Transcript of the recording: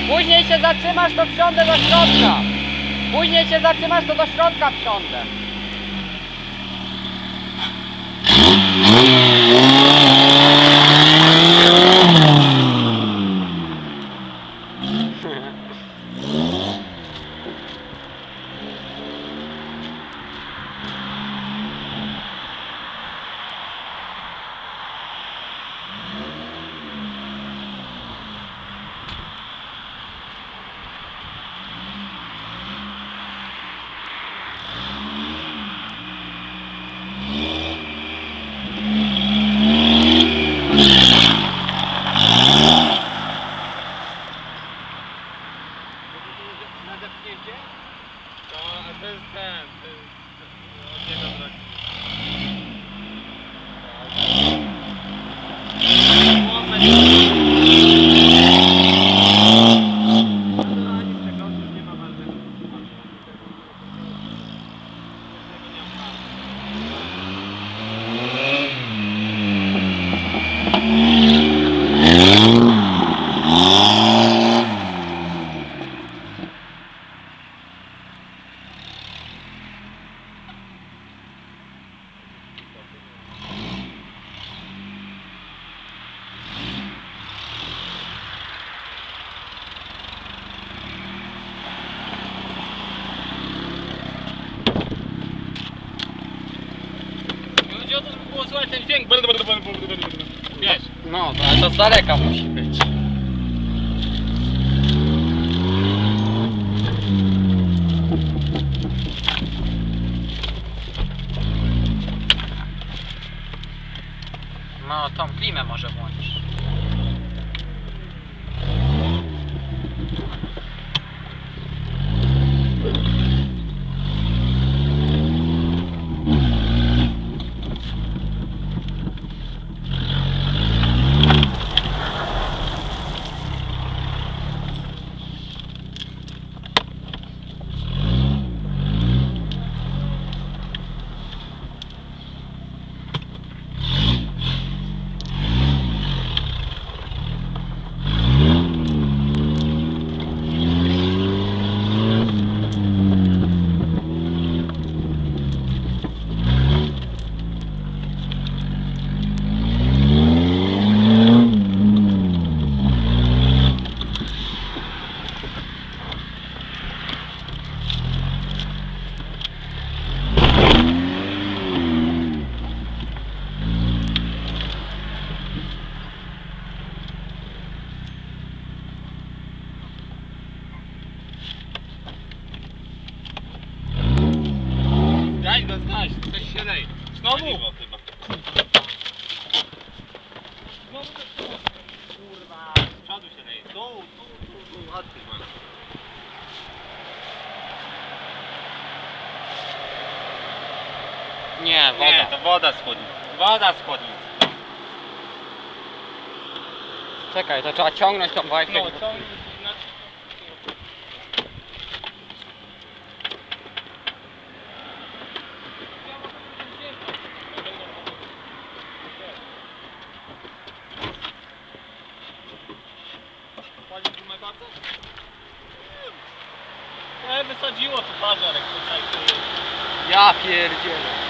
Później się zatrzymasz, to wsiądę do środka. Później się zatrzymasz, to do środka wsiądę. To jest ten, od niego brakuje. Chodzi o to, żeby było słychać ten dźwięk. Wiesz? No, ale to z daleka musi być. No, tą klimę może włączyć. Znaś, coś się leje. Znowu? Chyba. Znowu to się kurwa, z przodu się leje. Tu, odkryj mam. Nie, woda. Nie, to woda z chłodnicy. Woda z chłodnicy. Czekaj, to trzeba ciągnąć tą wajchę. No, co? Wysadziło to bażarek tutaj. Ja pierdzielę.